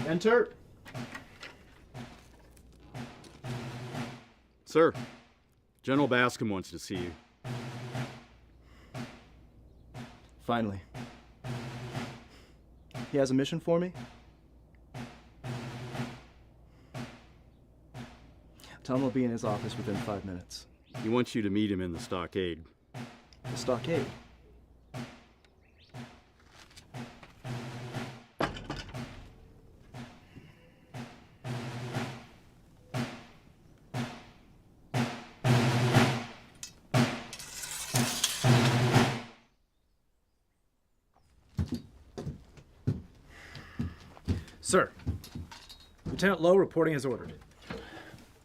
Enter. Sir, General Bascom wants to see you. Finally. He has a mission for me? Tell him I'll be in his office within 5 minutes. He wants you to meet him in the stockade. The stockade? Sir, Lieutenant Lowe reporting as ordered.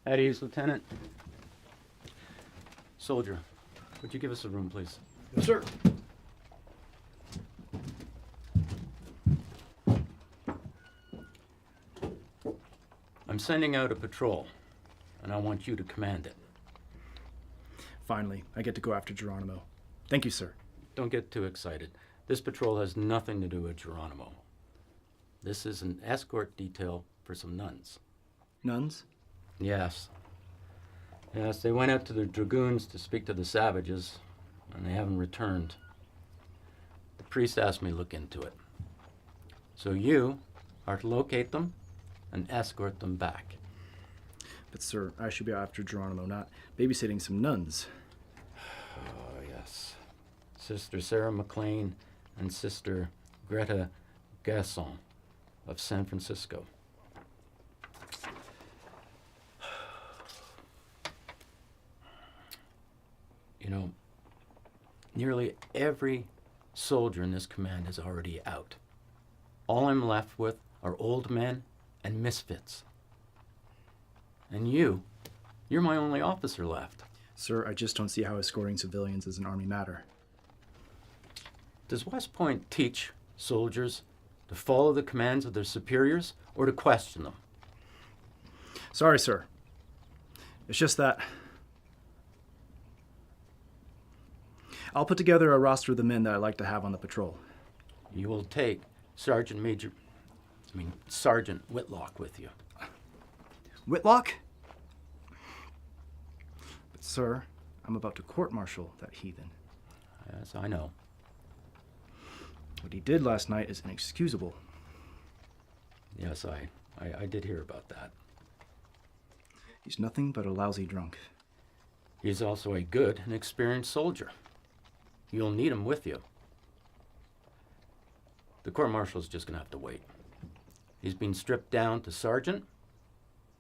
At ease, Lieutenant. Soldier, would you give us a room, please? Yes, sir. I'm sending out a patrol, and I want you to command it. Finally, I get to go after Geronimo. Thank you, sir. Don't get too excited. This patrol has nothing to do with Geronimo. This is an escort detail for some nuns. Nuns? Yes. Yes, they went out to the dragoons to speak to the savages, and they haven't returned. The priest asked me to look into it. So you are to locate them and escort them back. But, sir, I should be after Geronimo, not babysitting some nuns. Oh, yes. Sister Sarah McLean and Sister Greta Gasson of San Francisco. You know, nearly every soldier in this command is already out. All I'm left with are old men and misfits. And you're my only officer left. Sir, I just don't see how escorting civilians is an Army matter. Does West Point teach soldiers to follow the commands of their superiors or to question them? Sorry, sir. It's just that I'll put together a roster of the men that I'd like to have on the patrol. You will take Sergeant Whitlock with you. Whitlock? But, sir, I'm about to court-martial that heathen. Yes, I know. What he did last night is inexcusable. Yes, I did hear about that. He's nothing but a lousy drunk. He's also a good and experienced soldier. You'll need him with you. The court-martial's just going to have to wait. He's been stripped down to sergeant.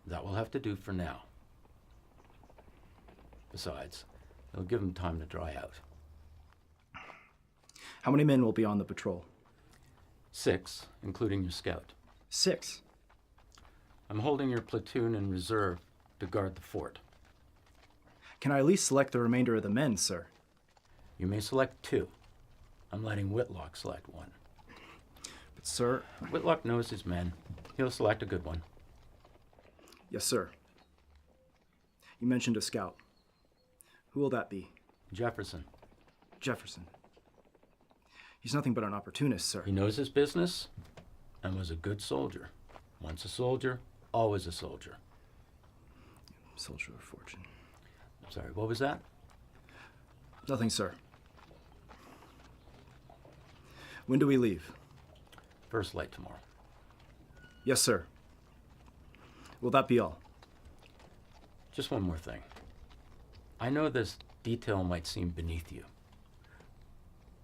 That will have to do for now. Besides, it'll give him time to dry out. How many men will be on the patrol? 6, including your scout. 6? I'm holding your platoon in reserve to guard the fort. Can I at least select the remainder of the men, sir? You may select 2. I'm letting Whitlock select 1. But, sir... Whitlock knows his men. He'll select a good one. Yes, sir. You mentioned a scout. Who will that be? Jefferson. Jefferson. He's nothing but an opportunist, sir. He knows his business and was a good soldier. Once a soldier, always a soldier. Soldier of fortune. I'm sorry, what was that? Nothing, sir. When do we leave? First light tomorrow. Yes, sir. Will that be all? Just one more thing. I know this detail might seem beneath you,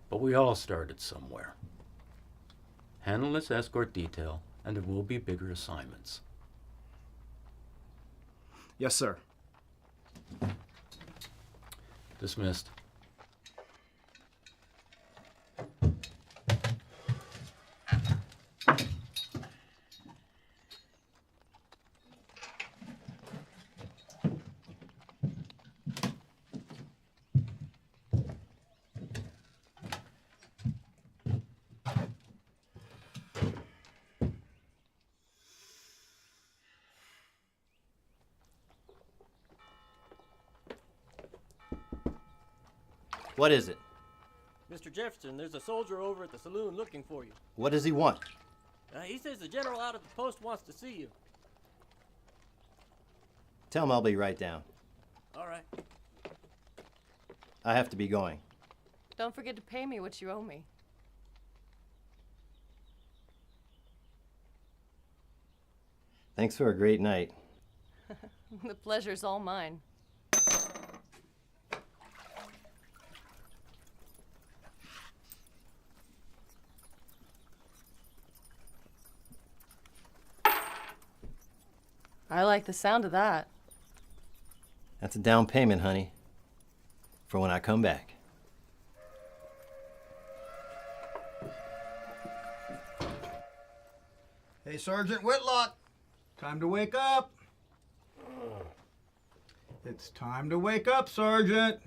but we all started somewhere. Handle this escort detail, and there will be bigger assignments. Yes, sir. Dismissed. What is it? Mr. Jefferson, there's a soldier over at the saloon looking for you. What does he want? He says the general out at the post wants to see you. Tell him I'll be right down. All right. I have to be going. Don't forget to pay me what you owe me. Thanks for a great night. The pleasure's all mine. I like the sound of that. That's a down payment, honey, for when I come back. Hey, Sergeant Whitlock, time to wake up. It's time to wake up, Sergeant.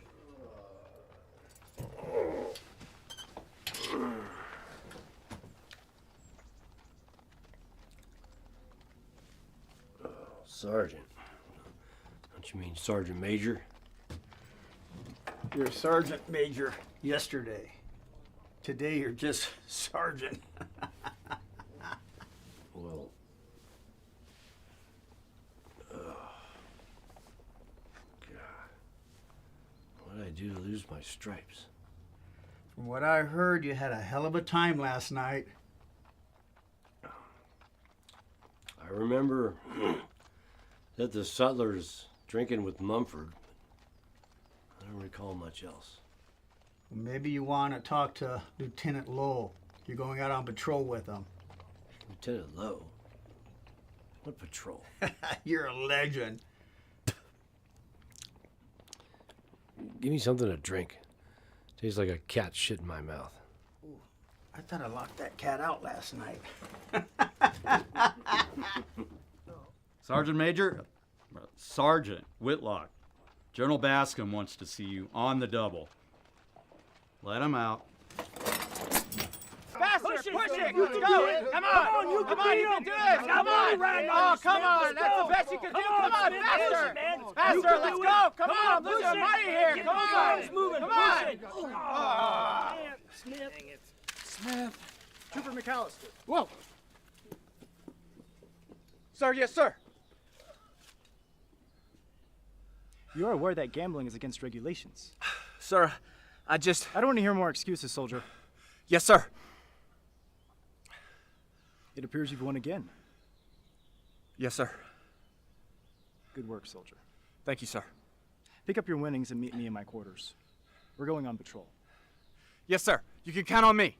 Sergeant. Don't you mean Sergeant Major? You're Sergeant Major yesterday. Today you're just Sergeant. Well, God. What did I do to lose my stripes? From what I heard, you had a hell of a time last night. I remember that the Sutlers drinking with Mumford. I don't recall much else. Well, maybe you want to talk to Lieutenant Lowell. You're going out on patrol with him. Lieutenant Lowe? What patrol? You're a legend. Give me something to drink. Tastes like a cat shit in my mouth. I thought I locked that cat out last night. Sergeant Major, Sergeant Whitlock, General Bascom wants to see you on the double. Let him out. Faster, push it, let's go. Come on, you can do this. Come on, oh, come on, that's the best you can do. Come on, faster, faster, let's go. Come on, I'm losing money here. Come on, come on. Smith. Trooper McAllister. Whoa. Sir, yes, sir. You are aware that gambling is against regulations. Sir, I don't want to hear more excuses, soldier. yes, sir. It appears you've won again. Yes, sir. Good work, soldier. Thank you, sir. Pick up your winnings and meet me in my quarters. We're going on patrol. Yes, sir. You can count on me.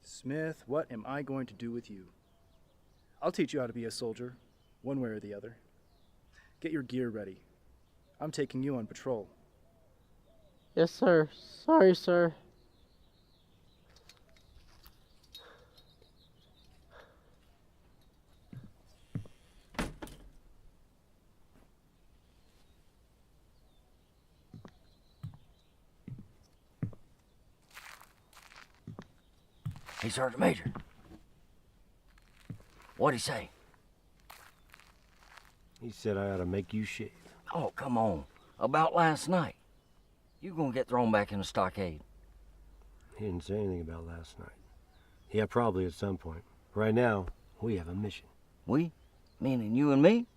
Smith, what am I going to do with you? I'll teach you how to be a soldier, one way or the other. Get your gear ready. I'm taking you on patrol. Yes, sir. Sorry, sir. Hey, Sergeant Major. What'd he say? He said I ought to make you shave. Oh, come on. About last night. You gonna get thrown back in the stockade. He didn't say anything about last night. Yeah, probably at some point. Right now, we have a mission. We? Meaning you and me?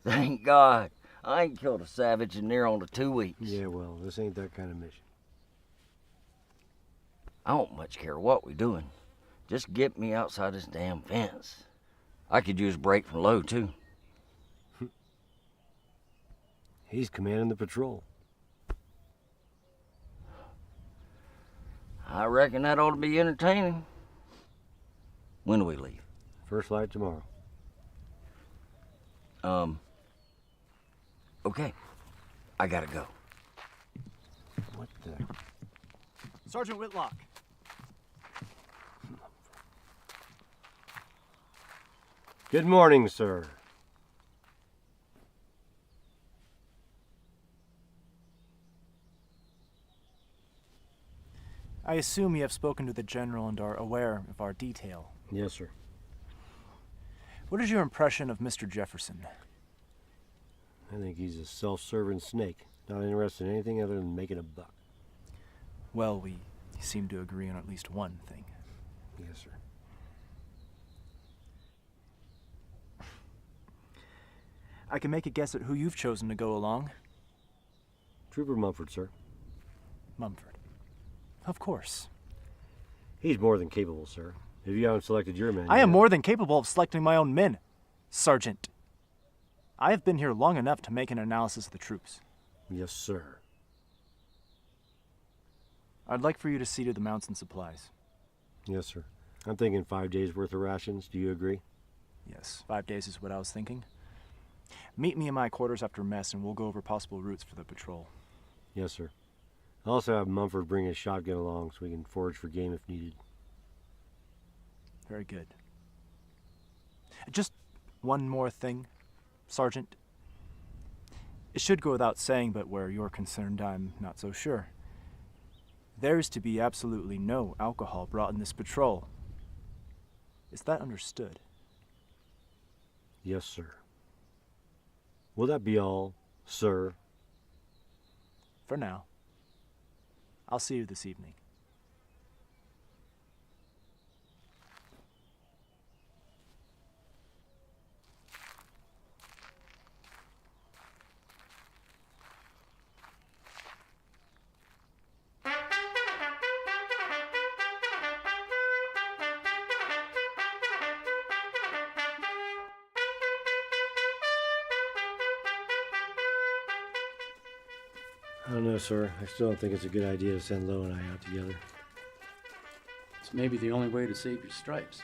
Thank God. I ain't killed a savage in near on to 2 weeks. Yeah, well, this ain't that kind of mission. I don't much care what we doing. Just get me outside this damn fence. I could use a break from Lowe, too. He's commanding the patrol. I reckon that ought to be entertaining. When do we leave? First flight tomorrow. Okay. I gotta go. What the? Sergeant Whitlock. Good morning, sir. I assume you have spoken to the General and are aware of our detail. Yes, sir. What is your impression of Mr. Jefferson? I think he's a self-serving snake. Not interested in anything other than making a buck. Well, we seem to agree on at least one thing. Yes, sir. I can make a guess at who you've chosen to go along. Trooper Mumford, sir. Mumford. Of course. He's more than capable, sir. If you haven't selected your men I am yet- more than capable of selecting my own men, Sergeant. I have been here long enough to make an analysis of the troops. Yes, sir. I'd like for you to see to the mounts and supplies. Yes, sir. I'm thinking 5 days worth of rations. Do you agree? Yes, 5 days is what I was thinking. Meet me in my quarters after mess and we'll go over possible routes for the patrol. Yes, sir. I'll also have Mumford bring his shotgun along so we can forage for game if needed. Very good. Just one more thing, Sergeant. It should go without saying, but where you're concerned, I'm not so sure. There's to be absolutely no alcohol brought in this patrol. Is that understood? Yes, sir. Will that be all, sir? For now. I'll see you this evening. I don't know, sir. I still don't think it's a good idea to send Lo and I out together. It's maybe the only way to save your stripes.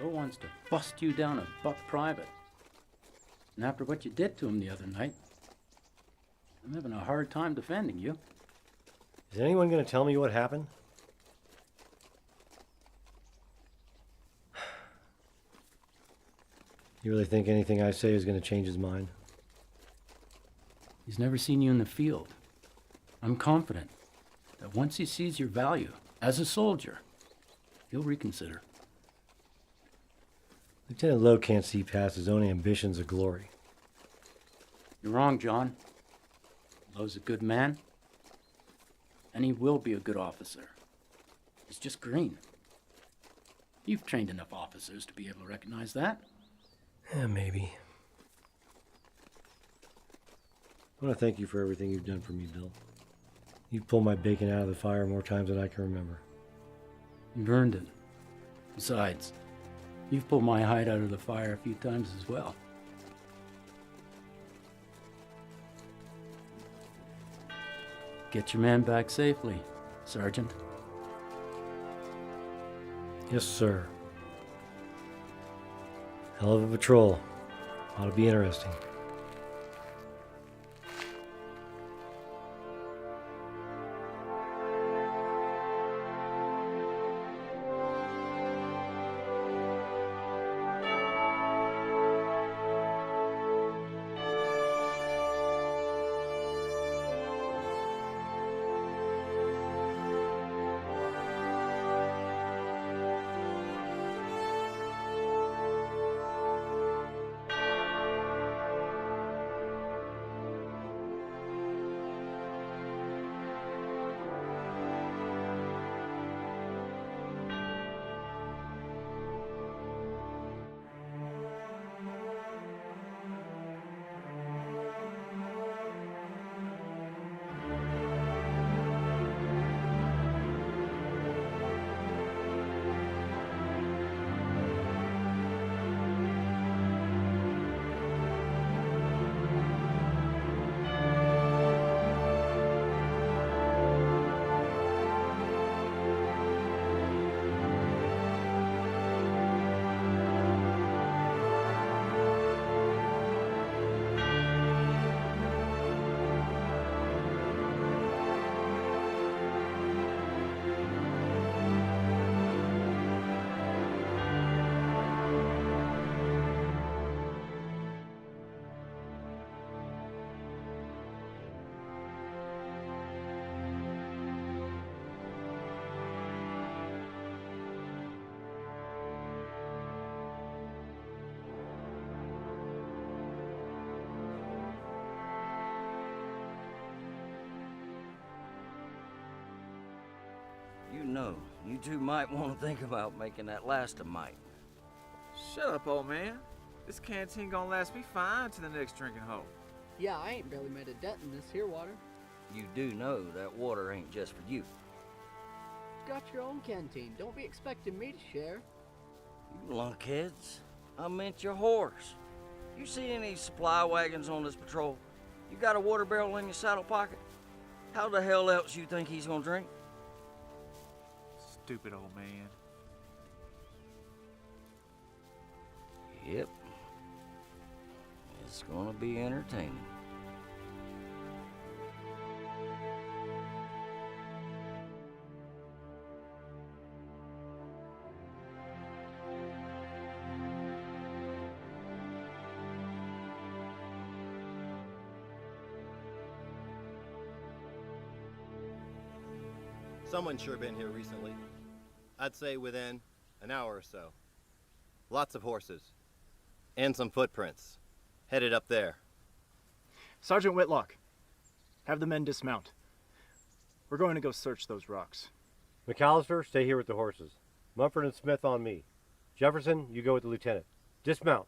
Lo wants to bust you down a buck private. And after what you did to him the other night, I'm having a hard time defending you. Is anyone going to tell me what happened? You really think anything I say is going to change his mind? He's never seen you in the field. I'm confident that once he sees your value as a soldier, he'll reconsider. Lieutenant Lowe can't see past his own ambitions of glory. You're wrong, John. Lowe's a good man, and he will be a good officer. He's just green. You've trained enough officers to be able to recognize that. Yeah, maybe. I want to thank you for everything you've done for me, Bill. You've pulled my bacon out of the fire more times than I can remember. You've earned it. Besides, you've pulled my hide out of the fire a few times as well. Get your man back safely, Sergeant. Yes, sir. Hell of a patrol. Ought to be interesting. You know, you two might want to think about making that last a mite. Shut up, old man. This canteen gonna last me fine to the next drinking hole. Yeah, I ain't barely made a dent in this here water. You do know that water ain't just for you. Got your own canteen. Don't be expecting me to share. You lunkheads. I meant your horse. You see any supply wagons on this patrol? You got a water barrel in your saddle pocket? How the hell else you think he's gonna drink? Stupid old man. Yep. It's gonna be entertaining. Someone's sure been here recently. I'd say within an hour or so. Lots of horses. And some footprints. Headed up there. Sergeant Whitlock, have the men dismount. We're going to go search those rocks. McAllister, stay here with the horses. Mumford and Smith on me. Jefferson, you go with the lieutenant. Dismount.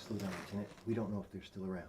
Slow down, Lieutenant. We don't know if they're still around.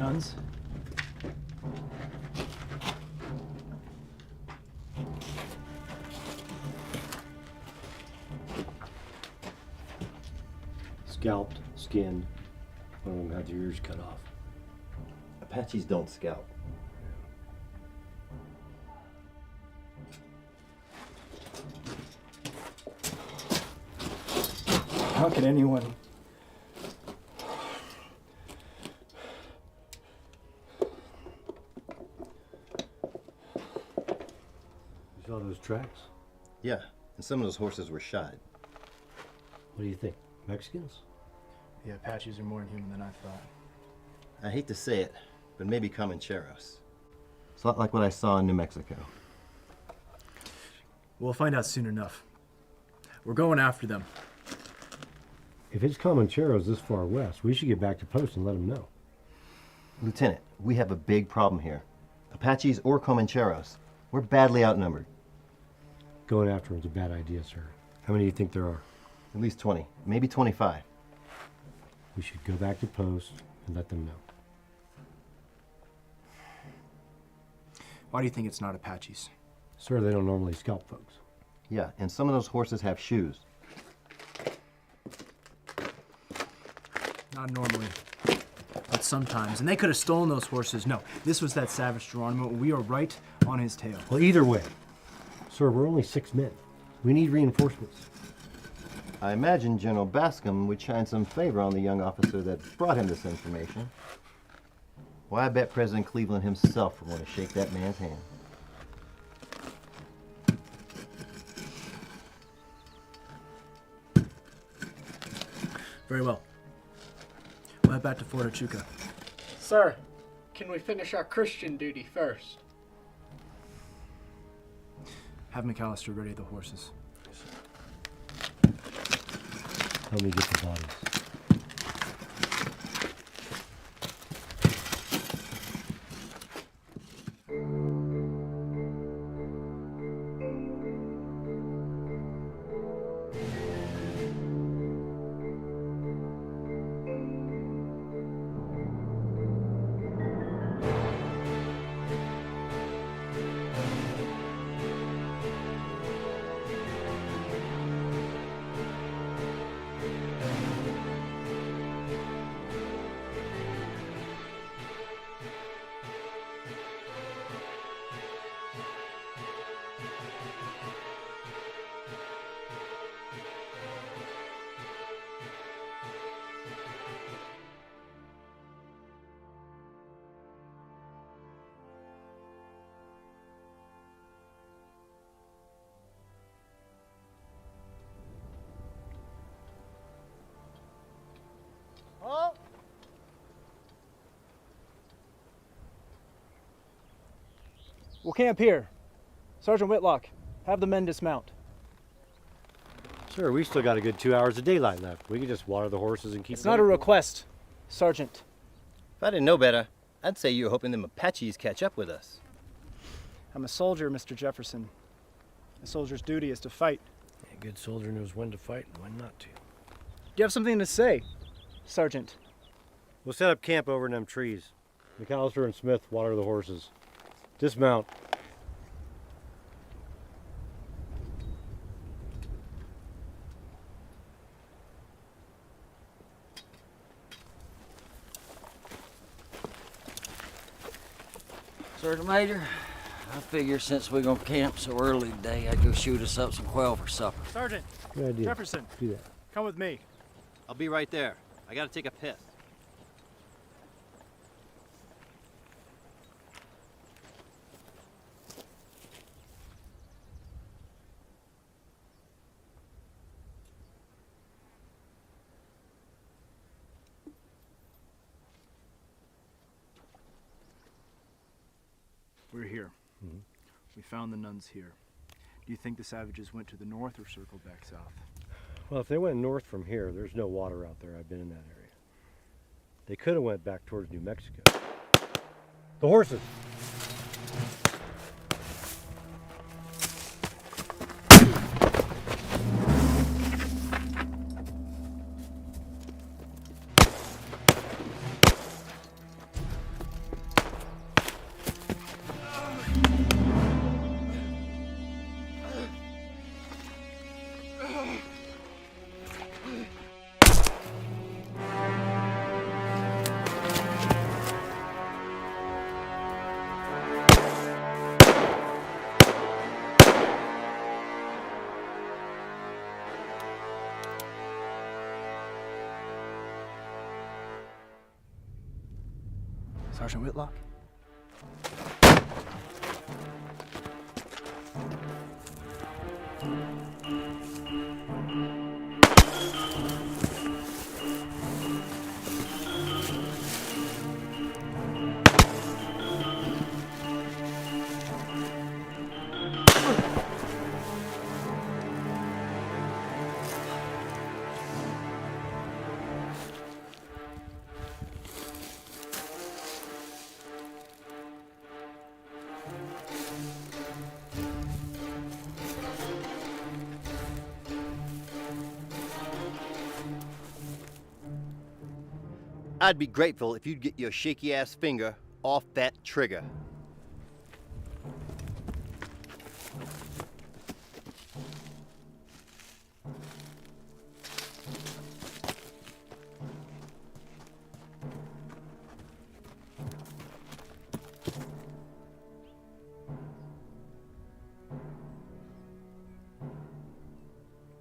Nuns? Scalped, skinned. One of them had their ears cut off. Apaches don't scalp. How can anyone? You saw those tracks? Yeah, and some of those horses were shod. What do you think? Mexicans? The Apaches are more inhuman than I thought. I hate to say it, but maybe Comancheros. It's a lot like what I saw in New Mexico. We'll find out soon enough. We're going after them. If it's Comancheros this far west, we should get back to post and let them know. Lieutenant, we have a big problem here. Apaches or Comancheros, we're badly outnumbered. Going after them's a bad idea, sir. How many do you think there are? At least 20, maybe 25. We should go back to post and let them know. Why do you think it's not Apaches? Sir, they don't normally scalp folks. Yeah, and some of those horses have shoes. Not normally, but sometimes. And they could have stolen those horses. No, this was that savage Geronimo. We are right on his tail. Well, either way. Sir, we're only 6 men. We need reinforcements. I imagine General Bascom would shine some favor on the young officer that brought him this information. Why, I bet President Cleveland himself would want to shake that man's hand. Very well. We'll head back to Fort Huachuca. Sir, can we finish our Christian duty first? Have McAllister ready the horses. Help me get the bodies. We'll camp here. Sergeant Whitlock, have the men dismount. Sir, we still got a good 2 hours of daylight left. We can just water the horses and keep It's not a request, Sergeant. If I didn't know better, I'd say you were hoping them Apaches catch up with us. I'm a soldier, Mr. Jefferson. A soldier's duty is to fight. A good soldier knows when to fight and when not to. Do you have something to say, Sergeant? We'll set up camp over in them trees. McAllister and Smith water the horses. Dismount. Sergeant Major, I figure since we're gonna camp so early today, I'd go shoot us up some quail for supper. Sergeant, Good idea. Jefferson, Do that. come with me. I'll be right there. I gotta take a piss. We're here. We found the nuns here. Do you think the savages went to the north or circled back south? Well, if they went north from here, there's no water out there. I've been in that area. They could have went back towards New Mexico. The horses! Sergeant Whitlock? I'd be grateful if you'd get your shaky ass finger off that trigger.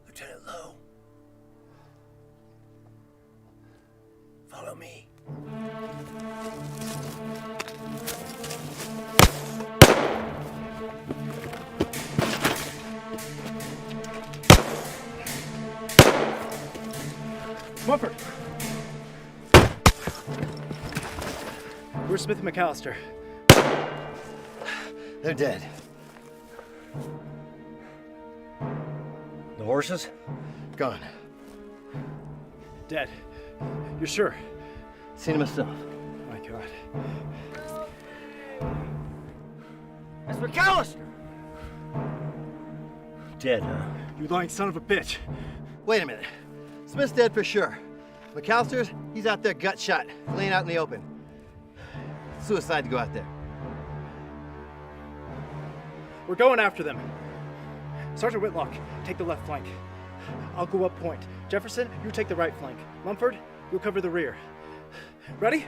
Lieutenant Lowe. Follow me. Mumford! Where's Smith and McAllister? They're dead. The horses? Gone. Dead. You're sure? Seen him myself. My God. That's McAllister! Dead, huh? You lying son of a bitch. Wait a minute. Smith's dead for sure. McAllister's, he's out there gut shot, laying out in the open. Suicide to go out there. We're going after them. Sergeant Whitlock, take the left flank. I'll go up point. Jefferson, you take the right flank. Mumford, you'll cover the rear. Ready?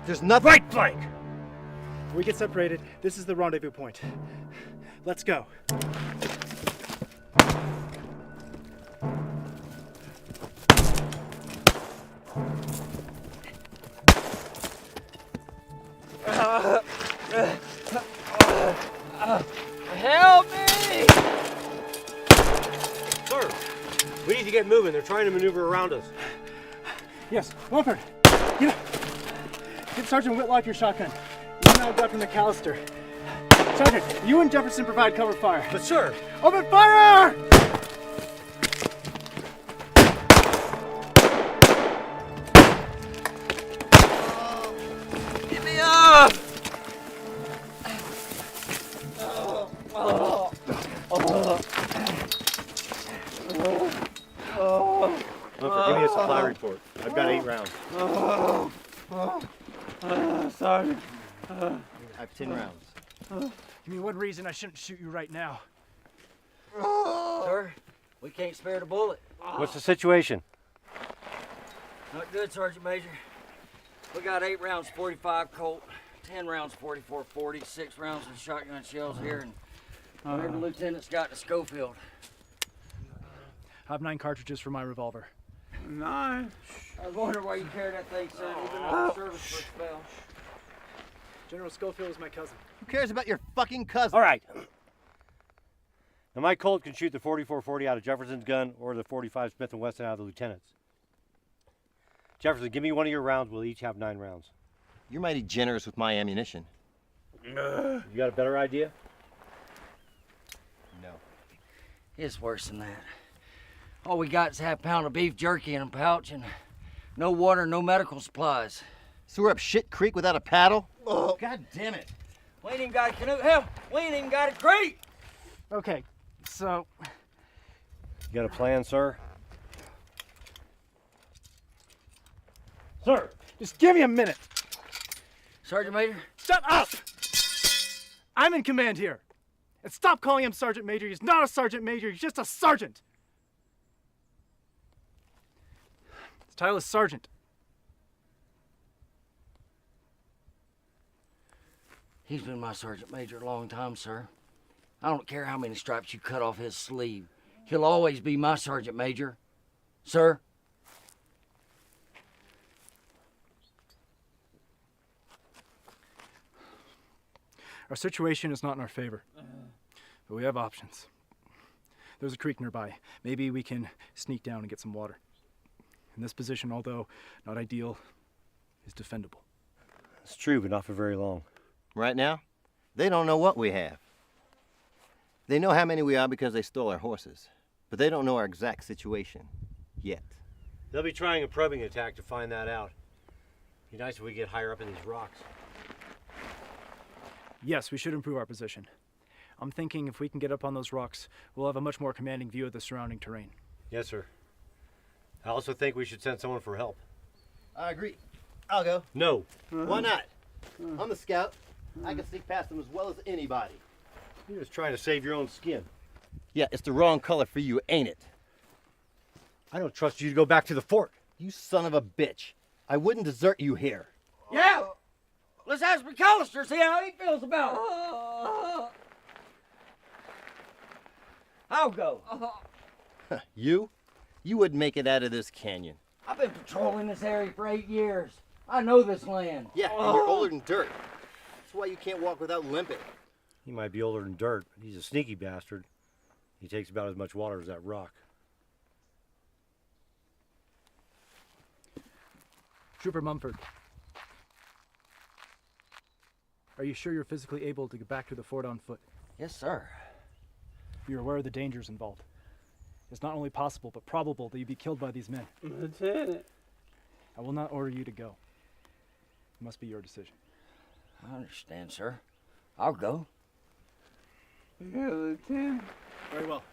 There's nothing. Right flank! If we get separated, this is the rendezvous point. Let's go. Help me! Sir, we need to get moving. They're trying to maneuver around us. Yes, Mumford, get Sergeant Whitlock your shotgun. You and I'll go after McAllister. Sergeant, you and Jefferson provide cover fire. But sir, Open fire! Get me up! Mumford, give me a supply report. I've got 8 rounds. Sergeant. I have 10 rounds. Give me one reason I shouldn't shoot you right now. Sir, we can't spare the bullet. What's the situation? Not good, Sergeant Major. We got 8 rounds 45 Colt, 10 rounds 44-40, 6 rounds of shotgun shells here, and whatever lieutenant's got to Schofield. I have 9 cartridges for my revolver. 9? I was wondering why you carry that thing, sir. You've been out of service for a spell. General Schofield is my cousin. Who cares about your fucking cousin? All right. Now my Colt can shoot the 44-40 out of Jefferson's gun or the 45 Smith & Wesson out of the lieutenant's. Jefferson, give me one of your rounds. We'll each have 9 rounds. You're mighty generous with my ammunition. You got a better idea? No. It's worse than that. All we got is half pound of beef jerky in a pouch and no water, no medical supplies. So we're up shit creek without a paddle? Oh, God damn it. We ain't even got a canoe. Hell, we ain't even got a crate. Okay, so You got a plan, sir? Sir! just give me a minute. Sergeant Major? Shut up! I'm in command here. And stop calling him Sergeant Major. He's not a Sergeant Major. He's just a sergeant. His title is Sergeant. He's been my Sergeant Major a long time, sir. I don't care how many stripes you cut off his sleeve. He'll always be my Sergeant Major. Sir? Our situation is not in our favor, but we have options. There's a creek nearby. Maybe we can sneak down and get some water. In this position, although not ideal, is defendable. It's true, but not for very long. Right now, they don't know what we have. They know how many we are because they stole our horses, but they don't know our exact situation yet. They'll be trying a probing attack to find that out. Be nice if we get higher up in these rocks. Yes, we should improve our position. I'm thinking if we can get up on those rocks, we'll have a much more commanding view of the surrounding terrain. Yes, sir. I also think we should send someone for help. I agree. I'll go. No. Why not? I'm the scout. I can sneak past them as well as anybody. You're just trying to save your own skin. Yeah, it's the wrong color for you, ain't it? I don't trust you to go back to the fort. You son of a bitch. I wouldn't desert you here. Yeah! Let's ask McAllister, see how he feels about it. I'll go. You? You wouldn't make it out of this canyon. I've been patrolling this area for 8 years. I know this land. Yeah, and you're older than dirt. That's why you can't walk without limping. He might be older than dirt, but he's a sneaky bastard. He takes about as much water as that rock. Trooper Mumford, are you sure you're physically able to get back to the fort on foot? Yes, sir. You're aware of the dangers involved. It's not only possible, but probable that you'd be killed by these men. Lieutenant. I will not order you to go. It must be your decision. I understand, sir. I'll go. Yeah, Lieutenant. Very well.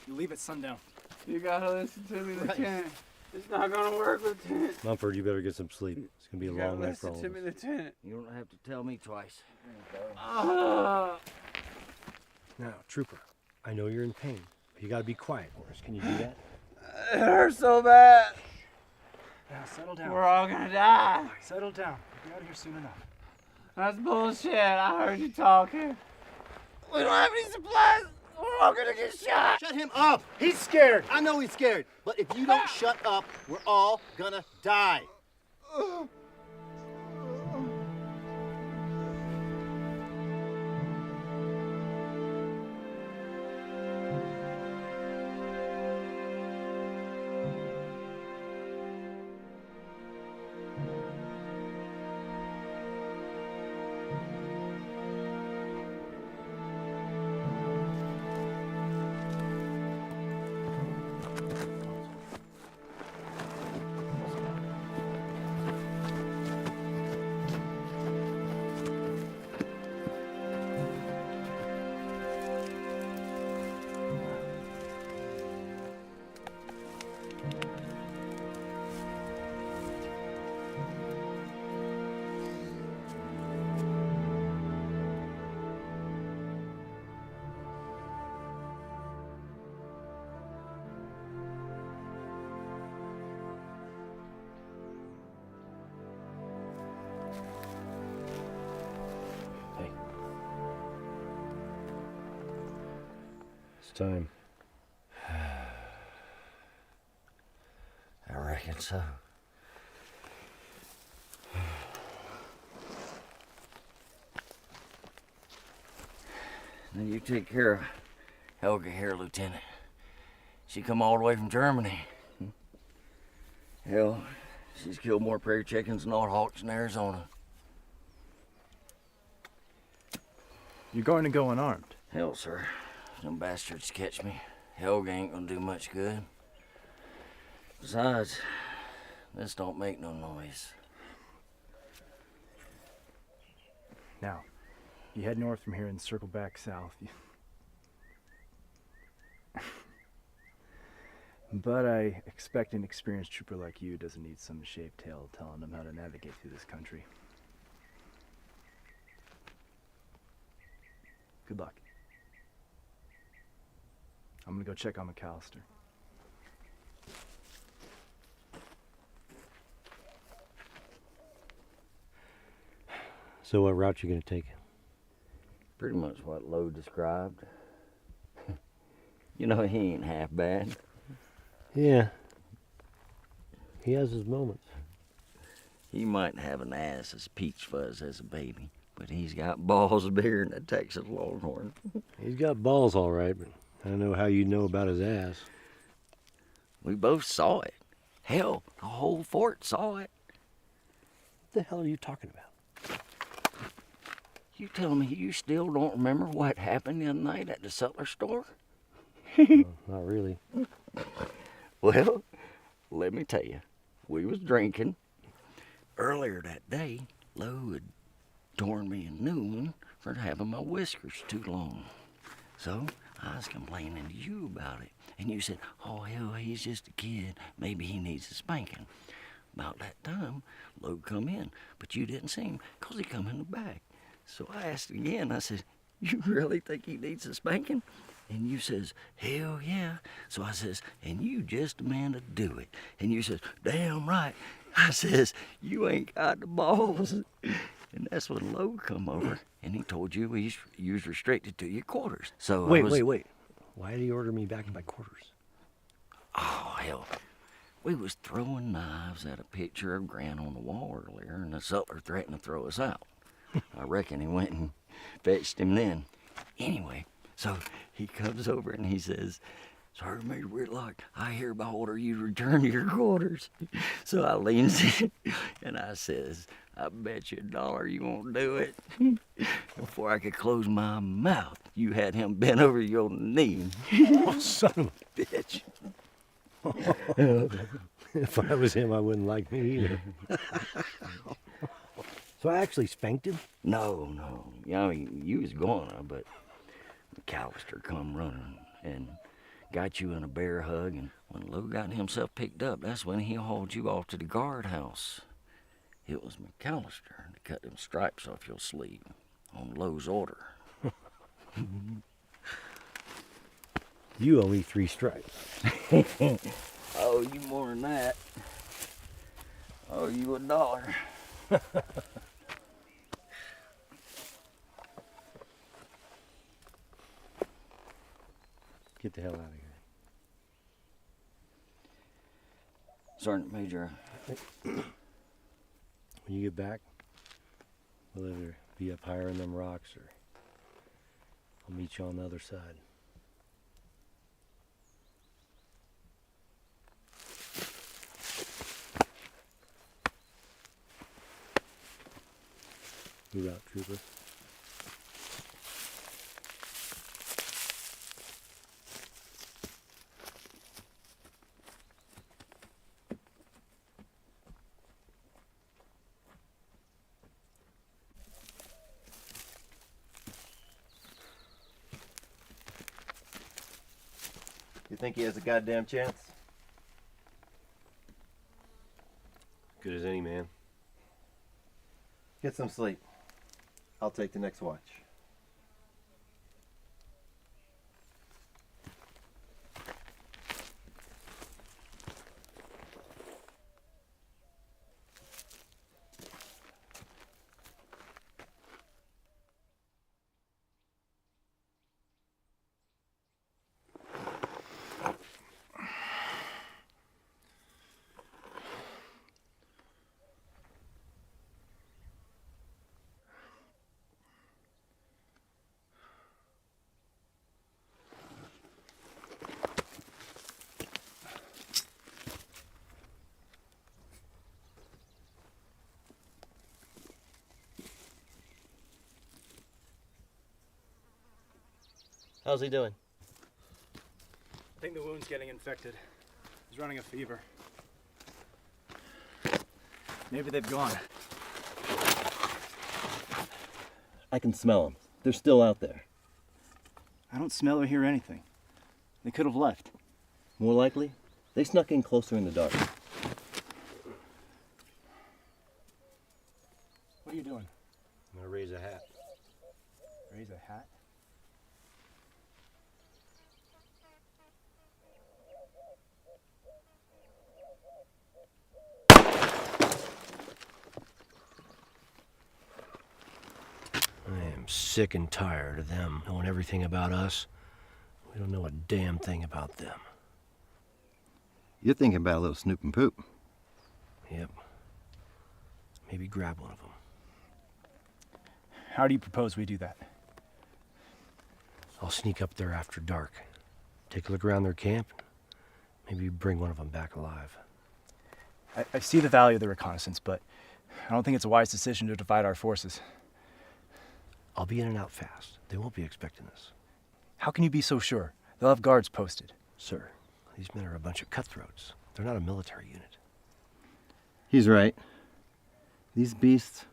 You leave at sundown. You gotta listen to me, Right. Lieutenant. It's not gonna work, Lieutenant. Mumford, you better get some sleep. It's gonna be a You long gotta night for all listen of to us. me, Lieutenant. You don't have to tell me twice. Now, Trooper, I know you're in pain, but you gotta be quiet for us. Can you do that? It hurts so bad. Now settle down. We're all gonna die. Settle down. We'll be out of here soon enough. That's bullshit. I heard you talking. We don't have any supplies. We're all gonna get shot. Shut him up! He's scared! I know he's scared, but if you don't shut up, we're all gonna die. It's time. I reckon so. Now you take care of Helga here, Lieutenant. She come all the way from Germany. Hell, she's killed more prairie chickens than all hawks in Arizona. You're going to go unarmed. Hell, sir. If them bastards catch me, Helga ain't gonna do much good. Besides, this don't make no noise. Now, you head north from here and circle back south. But I expect an experienced trooper like you doesn't need some shaved tail telling him how to navigate through this country. Good luck. I'm gonna go check on McAllister. So what route you gonna take? Pretty much what Lowe described. You know, he ain't half bad. Yeah. He has his moments. He might have an ass as peach fuzz as a baby. but he's got balls bigger than a Texas Longhorn. He's got balls, all right, but I don't know how you know about his ass. We both saw it. Hell, the whole fort saw it. What the hell are you talking about? You tell me you still don't remember what happened the other night at the Sutler store? Not really. Well, let me tell you, we was drinking. Earlier that day, Lo had torn me a new one for having my whiskers too long. So I was complaining to you about it, and you said, oh, hell, he's just a kid. Maybe he needs a spanking. About that time, Lo come in, but you didn't see him because he come in the back. So I asked again, I said, you really think he needs a spanking? And you says, hell yeah. So I says, and you just a man to do it. And you says, damn right. I says, you ain't got the balls. And that's when Lo come over, and he told you you was restricted to your quarters. So Wait. Why did he order me back in my quarters? Oh, hell. We was throwing knives at a picture of Grant on the wall earlier, and the sutler threatened to throw us out. I reckon he went and fetched him then. Anyway, so he comes over and he says, Sergeant Major Whitlock, I hereby order you to return to your quarters. So I leans in and I says, I bet you $1 you won't do it. Before I could close my mouth, you had him bent over your knee. Oh, son of a bitch. If I was him, I wouldn't like me either. So I actually spanked him? No. I mean, you was gonna, but McAllister come running and got you in a bear hug, and when Lou got himself picked up, that's when he hauled you off to the guardhouse. It was McAllister that cut them stripes off your sleeve on Lou's order. You owe me 3 stripes. Oh, you more than that. Oh, you $1. Get the hell out of here. Sergeant Major. When you get back, we'll either be up higher in them rocks or I'll meet you on the other side. Move out, trooper. You think he has a goddamn chance? Good as any, man. Get some sleep. I'll take the next watch. How's he doing? I think the wound's getting infected. He's running a fever. Maybe they've gone. I can smell them. They're still out there. I don't smell or hear anything. They could have left. More likely, they snuck in closer in the dark. What are you doing? I'm gonna raise a hat. Raise a hat? I am sick and tired of them knowing everything about us. We don't know a damn thing about them. You're thinking about a little snoop and poop. Yep. Maybe grab one of them. How do you propose we do that? I'll sneak up there after dark. Take a look around their camp. Maybe bring one of them back alive. I see the value of the reconnaissance, but I don't think it's a wise decision to divide our forces. I'll be in and out fast. They won't be expecting us. How can you be so sure? They'll have guards posted. Sir, these men are a bunch of cutthroats. They're not a military unit. He's right. These beasts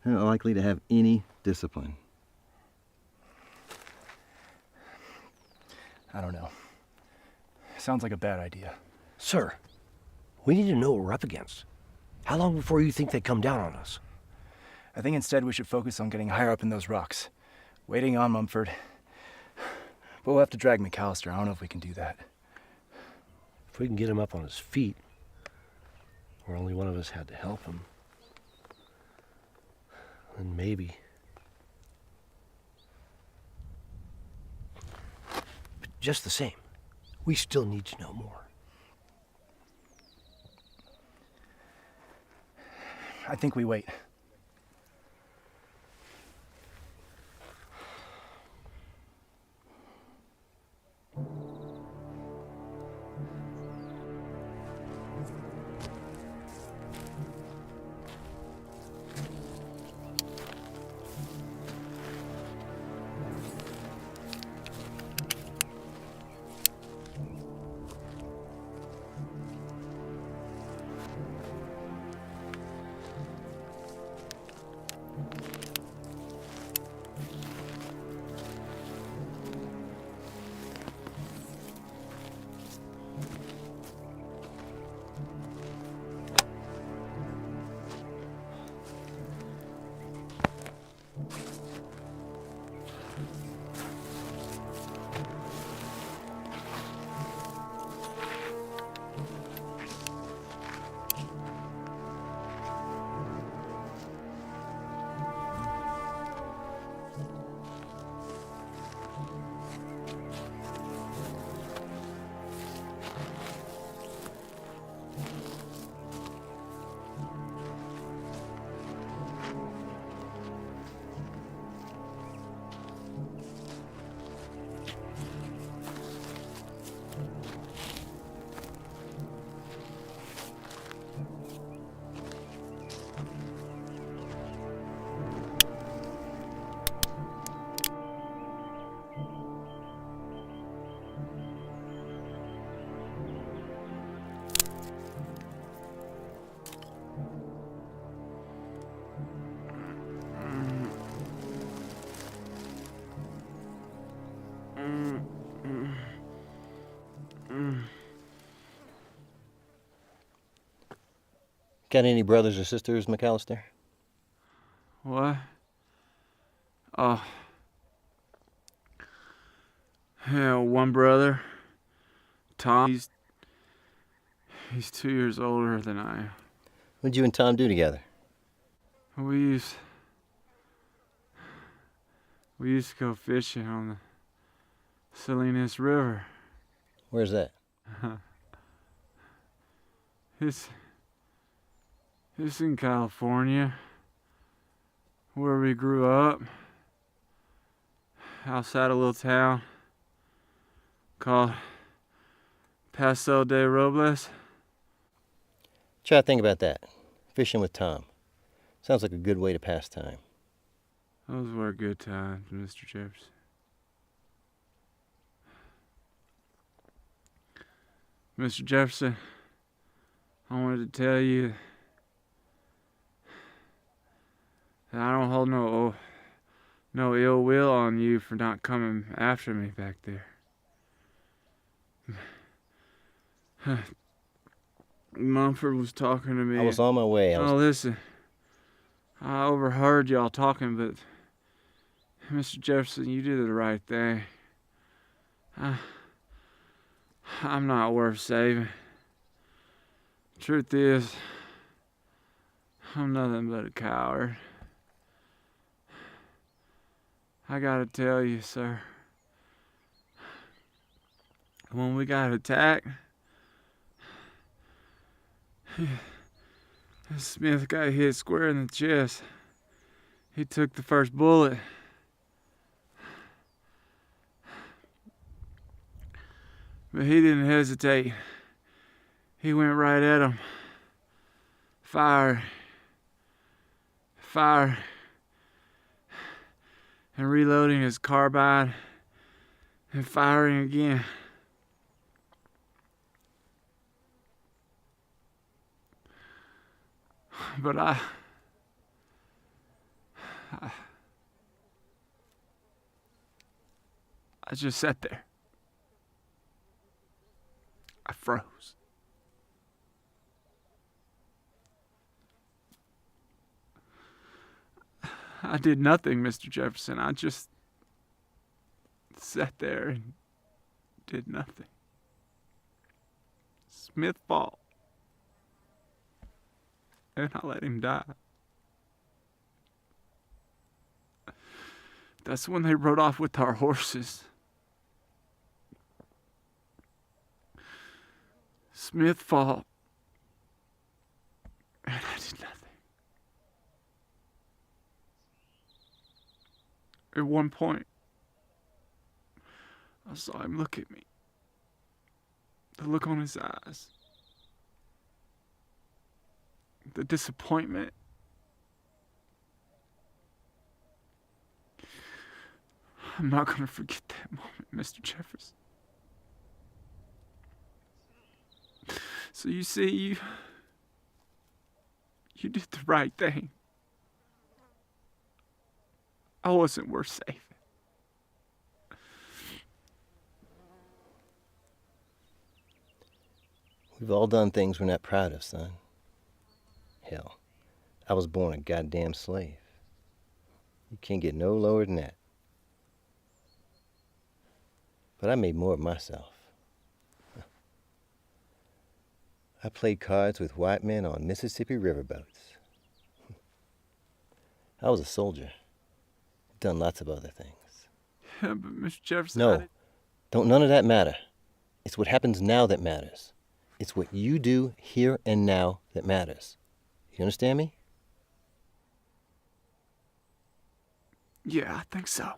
are not likely to have any discipline. I don't know. Sounds like a bad idea. Sir, we need to know what we're up against. How long before you think they come down on us? I think instead we should focus on getting higher up in those rocks. Waiting on Mumford. But we'll have to drag McAllister. I don't know if we can do that. If we can get him up on his feet, or only one of us had to help him, then maybe. But just the same, we still need to know more. I think we wait. Got any brothers or sisters, McAllister? What? Oh. Yeah, one brother, Tom. He's 2 years older than I am. What'd you and Tom do together? We used to go fishing on the Salinas River. Where's that? It's in California, where we grew up, outside a little town called Paso de Robles. Try to think about that. Fishing with Tom. Sounds like a good way to pass time. Those were good times, Mr. Jefferson. Mr. Jefferson, I wanted to tell you that I don't hold no ill will on you for not coming after me back there. Mumford was talking to me. I was on my way. Oh, listen. I overheard y'all talking, but Mr. Jefferson, you did the right thing. I'm not worth saving. Truth is, I'm nothing but a coward. I gotta tell you, sir, when we got attacked, Smith got hit square in the chest. He took the first bullet. But he didn't hesitate. He went right at him. Fired. And reloading his carbine and firing again. But I just sat there. I froze. I did nothing, Mr. Jefferson. I just sat there and did nothing. Smith fought. And I let him die. That's when they rode off with our horses. Smith fought. And I did nothing. At one point, I saw him look at me. The look on his eyes. The disappointment. I'm not going to forget that moment, Mr. Jefferson. So you see, you did the right thing. I wasn't worth saving. We've all done things we're not proud of, son. Hell, I was born a goddamn slave. You can't get no lower than that. But I made more of myself. I played cards with white men on Mississippi riverboats. I was a soldier. Done lots of other things. Yeah, but Mr. Jefferson... No, don't none of that matter. It's what happens now that matters. It's what you do here and now that matters. You understand me? Yeah, I think so.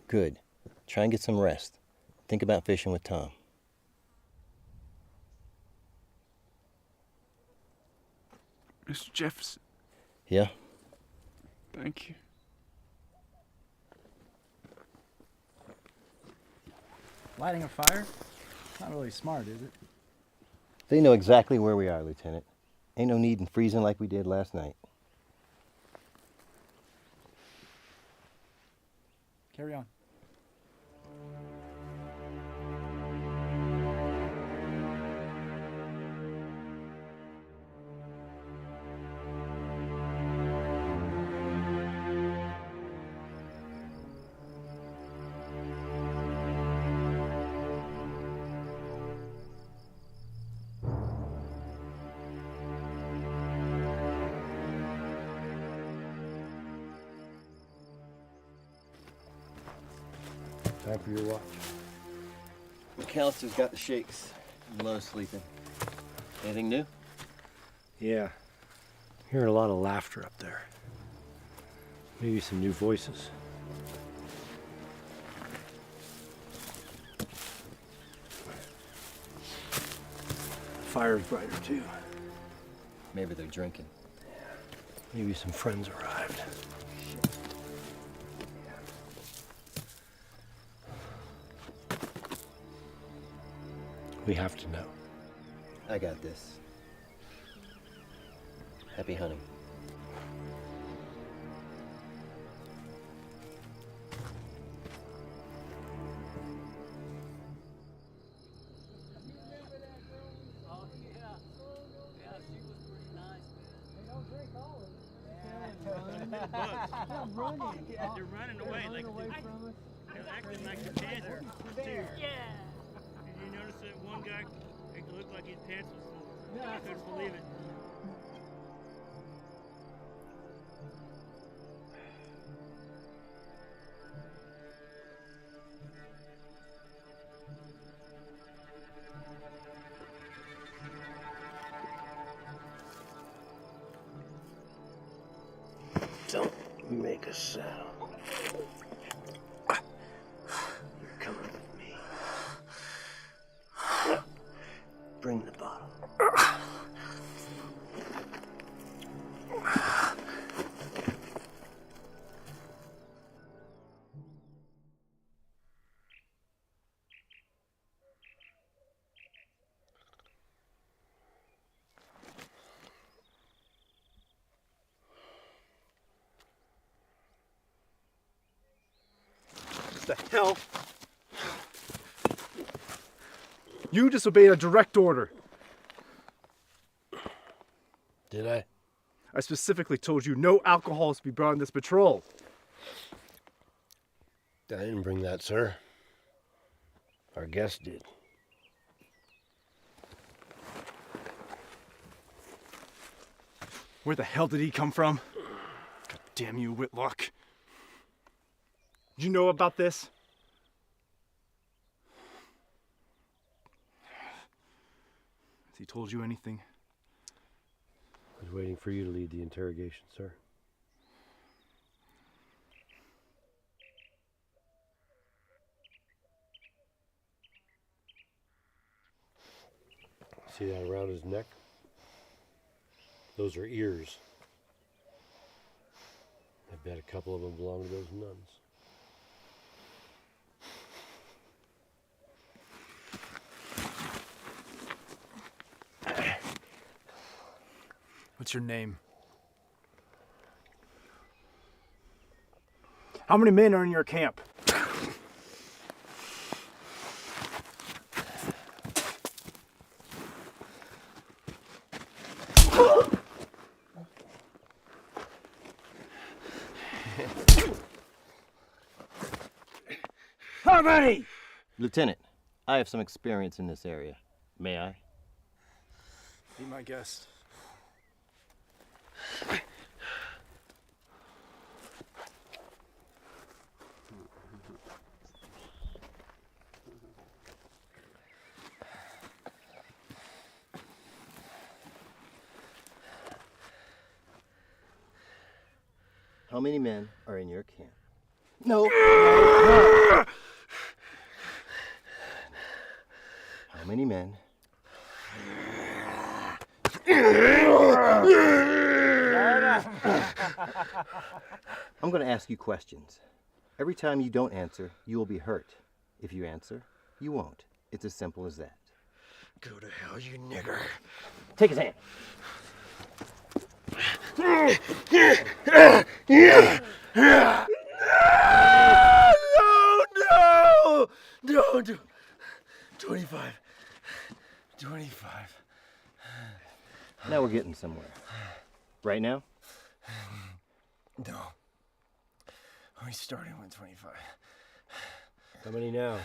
Good. Try and get some rest. Think about fishing with Tom. Mr. Jefferson. Yeah? Thank you. Lighting a fire? Not really smart, is it? They know exactly where we are, Lieutenant. Ain't no need in freezing like we did last night. Carry on. Time for your watch. McAllister's got the shakes. Love's sleeping. Anything new? Yeah. Hearing a lot of laughter up there. Maybe some new voices. The fire's brighter too. Maybe they're drinking. Maybe some friends arrived. We have to know. I got this. Happy hunting. They're running away like they're acting like they're dancers too. Yeah. Did you notice that one guy looked like his pants was full? I couldn't believe it. So, make a sound. You're coming with me. Bring the bottle. What the hell? You disobeyed a direct order. Did I? I specifically told you no alcohol is to be brought in this patrol. I didn't bring that, sir. Our guest did. Where the hell did he come from? God damn you, Whitlock. Did you know about this? Has he told you anything? I was waiting for you to lead the interrogation, sir. See that around his neck? Those are ears. I bet a couple of them belong to those nuns. What's your name? How many men are in your camp? How many? Lieutenant, I have some experience in this area. May I? Be my guest. How many men are in your camp? No. No. How many men? I'm going to ask you questions. Every time you don't answer, you will be hurt. If you answer, you won't. It's as simple as that. Go to hell, you nigger. Take his hand. No. 25. Now we're getting somewhere. Right now? No. We started with 25. How many now?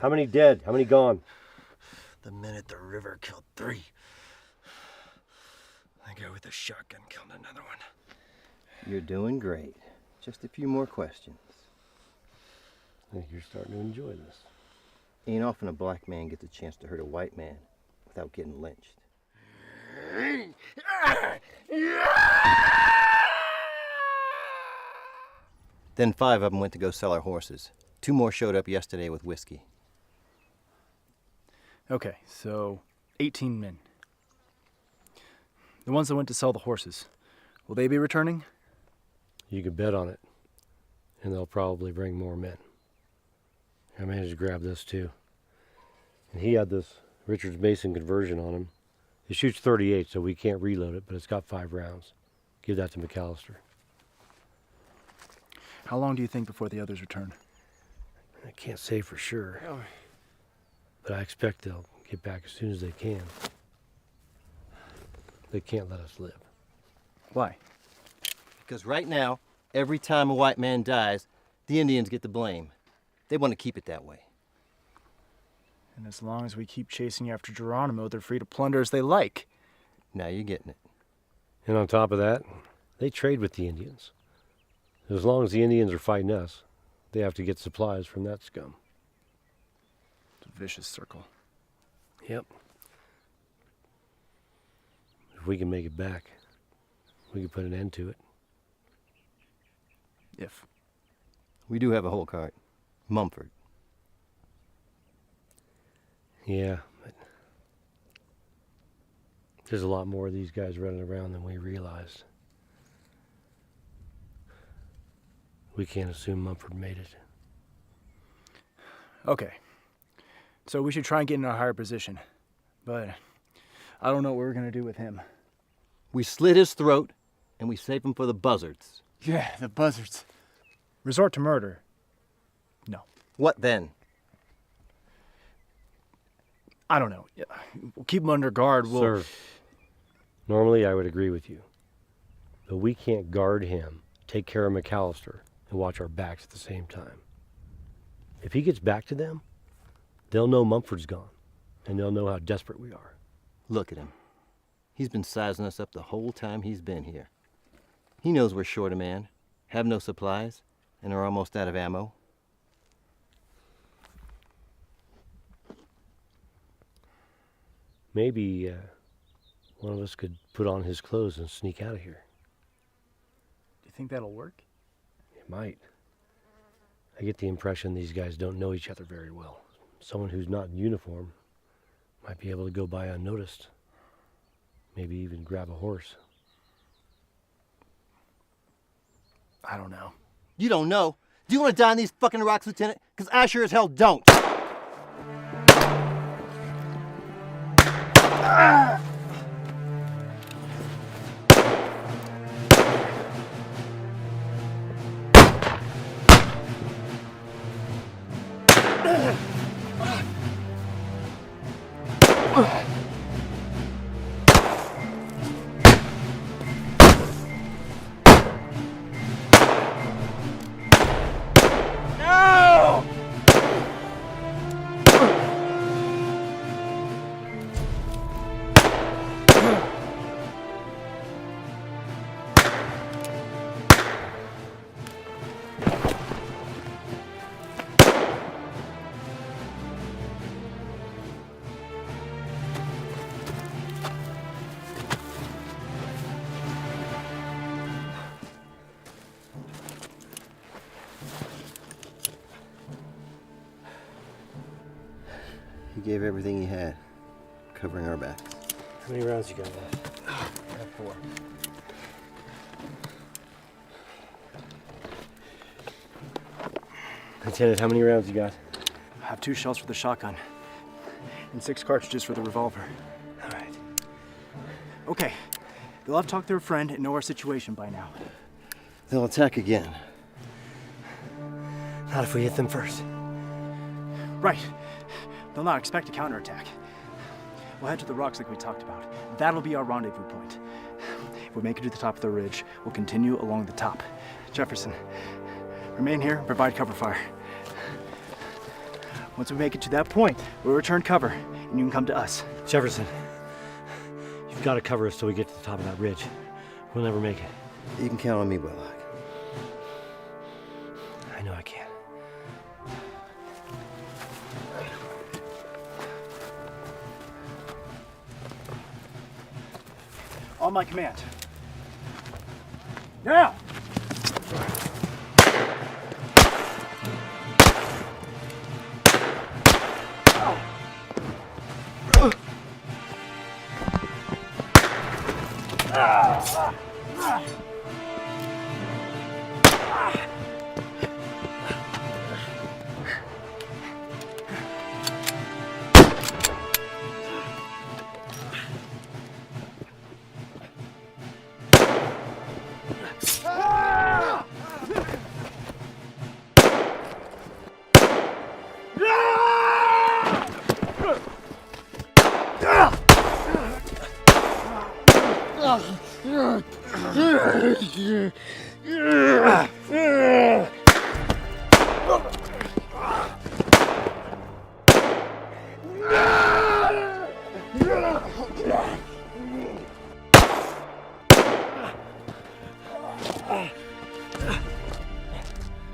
How many dead? How many gone? The men at the river killed 3. The guy with the shotgun killed another one. You're doing great. Just a few more questions. I think you're starting to enjoy this. Ain't often a black man gets a chance to hurt a white man without getting lynched. Then 5 of them went to go sell our horses. 2 more showed up yesterday with whiskey. Okay, so 18 men. The ones that went to sell the horses, will they be returning? You can bet on it. And they'll probably bring more men. I managed to grab this too. And he had this Richards Mason conversion on him. It shoots 38, so we can't reload it, but it's got 5 rounds. Give that to McAllister. How long do you think before the others return? I can't say for sure. But I expect they'll get back as soon as they can. They can't let us live. Why? Because right now, every time a white man dies, the Indians get the blame. They want to keep it that way. And as long as we keep chasing after Geronimo, they're free to plunder as they like. Now you're getting it. And on top of that, they trade with the Indians. As long as the Indians are fighting us, they have to get supplies from that scum. It's a vicious circle. Yep. If we can make it back, we can put an end to it. If. We do have a whole cart. Mumford. Yeah, but there's a lot more of these guys running around than we realized. We can't assume Mumford made it. Okay. So we should try and get in a higher position. But I don't know what we're going to do with him. We slit his throat, and we save him for the buzzards. Yeah, the buzzards. Resort to murder. No. What then? I don't know. We'll keep him under guard. Sir, normally I would agree with you. But we can't guard him, take care of McAllister, and watch our backs at the same time. If he gets back to them, they'll know Mumford's gone, and they'll know how desperate we are. Look at him. He's been sizing us up the whole time he's been here. He knows we're short a man, have no supplies, and are almost out of ammo. Maybe one of us could put on his clothes and sneak out of here. Do you think that'll work? It might. I get the impression these guys don't know each other very well. Someone who's not in uniform might be able to go by unnoticed. Maybe even grab a horse. I don't know. You don't know? Do you want to die on these fucking rocks, Lieutenant? Because I sure as hell don't. He gave everything he had, covering our backs. How many rounds you got left? I have 4. Lieutenant, how many rounds you got? I have 2 shells for the shotgun and 6 cartridges for the revolver. All right. Okay. They'll have talked to their friend and know our situation by now. They'll attack again. Not if we hit them first. Right. They'll not expect a counterattack. We'll head to the rocks like we talked about. That'll be our rendezvous point. If we make it to the top of the ridge, we'll continue along the top. Jefferson, remain here and provide cover fire. Once we make it to that point, we'll return cover, and you can come to us. Jefferson, you've got to cover us till we get to the top of that ridge. We'll never make it. You can count on me, Willock. I know I can. On my command. Now!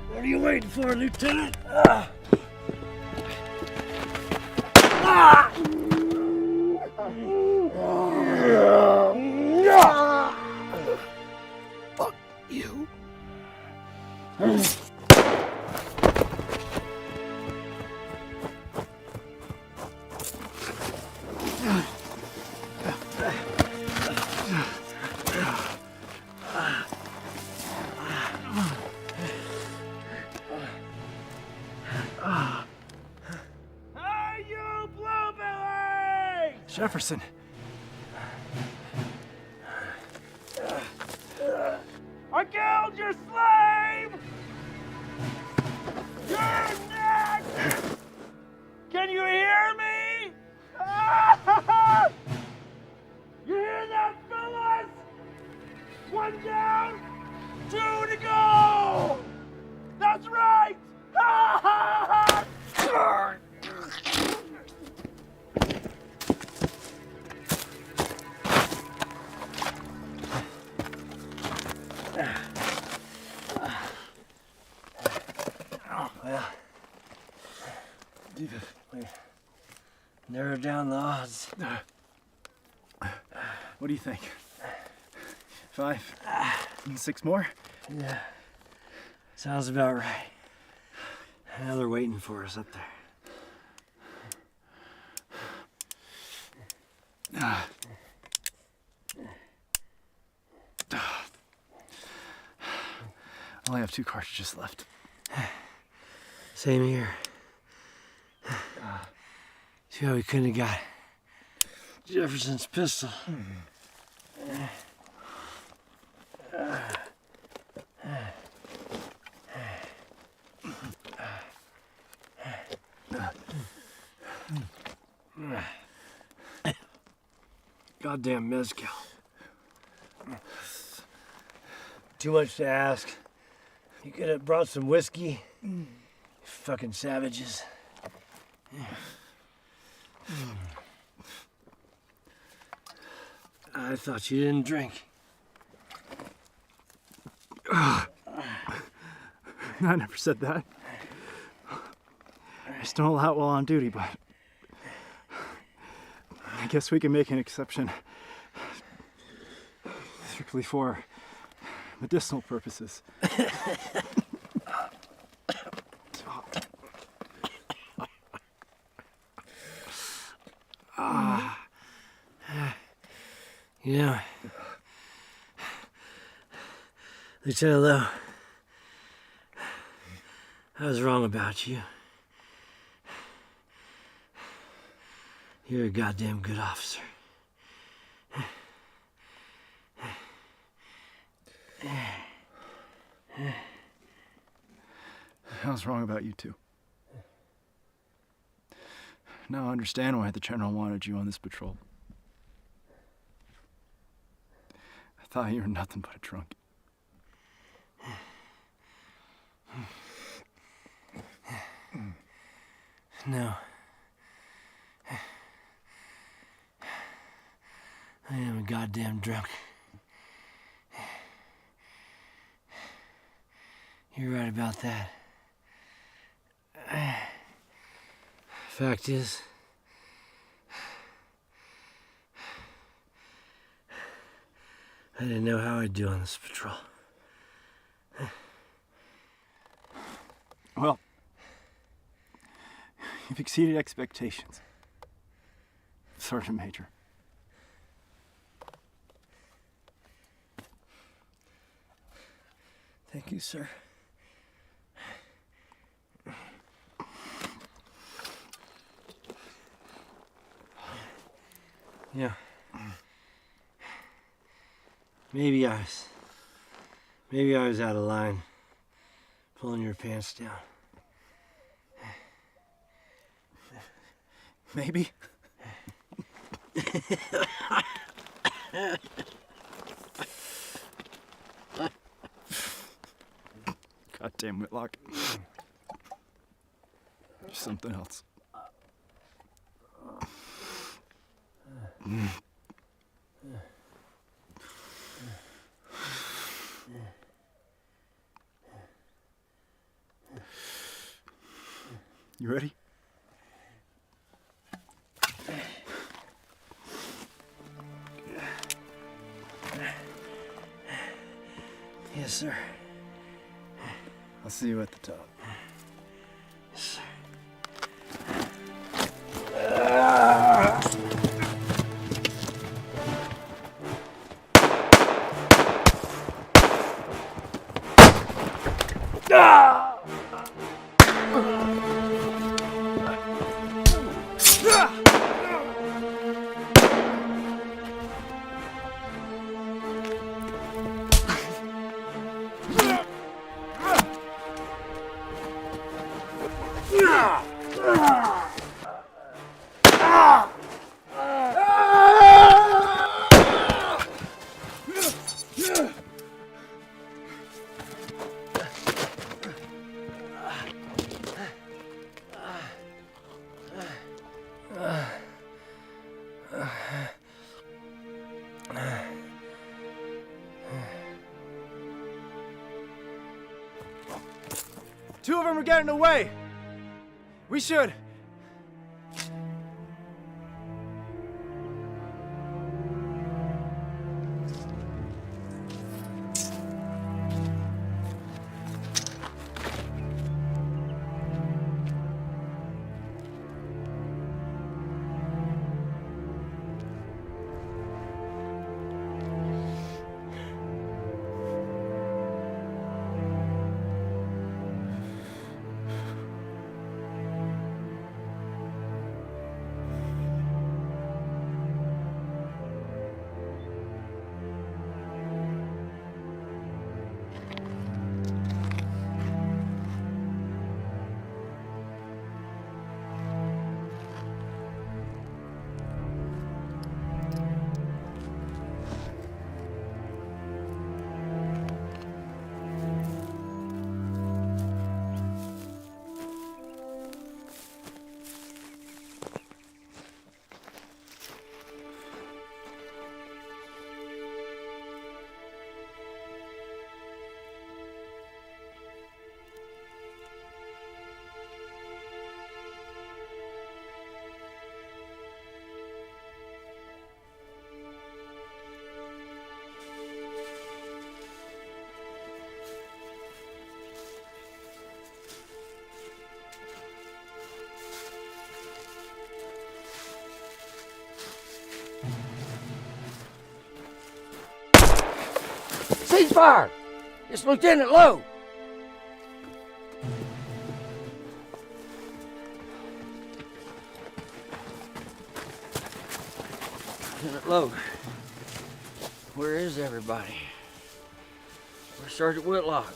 What are you waiting for, Lieutenant? Fuck you. Hey, you blueberry! Jefferson. I killed your slave! You're next! Can you hear me? You hear that, fellas? 1 down, 2 to go! That's right! Well, we narrowed down the odds. What do you think? 5? 6 more? Yeah, sounds about right. Now they're waiting for us up there. I only have 2 cartridges left. Same here. See how we couldn't have got Jefferson's pistol. Goddamn mezcal. Too much to ask. You could have brought some whiskey. You fucking savages. I thought you didn't drink. I never said that. I just don't allow it while on duty, but I guess we can make an exception. Strictly for medicinal purposes. You know, Lieutenant Lowe, I was wrong about you. You're a goddamn good officer. I was wrong about you too. Now I understand why the General wanted you on this patrol. I thought you were nothing but a drunk. No. I am a goddamn drunk. You're right about that. Fact is, I didn't know how I'd do on this patrol. Well, you've exceeded expectations, Sergeant Major. Thank you, sir. Yeah. Maybe I was out of line, pulling your pants down. Maybe. Goddamn Whitlock. There's something else. You ready? Yes, sir. I'll see you at the top. Two of them are getting away. We should. Ceasefire! It's Lieutenant Lowe! Lieutenant Lowe, where is everybody? Where's Sergeant Whitlock?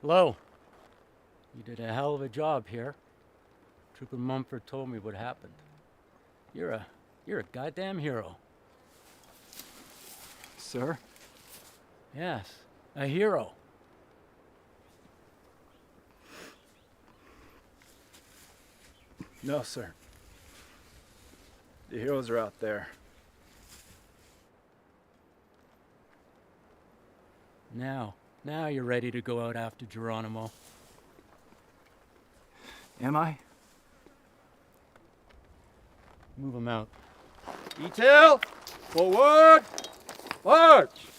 Lowe, you did a hell of a job here. Trooper Mumford told me what happened. You're a goddamn hero. Sir? Yes, a hero. No, sir. The heroes are out there. Now you're ready to go out after Geronimo. Am I? Move him out. Detail! Forward! March!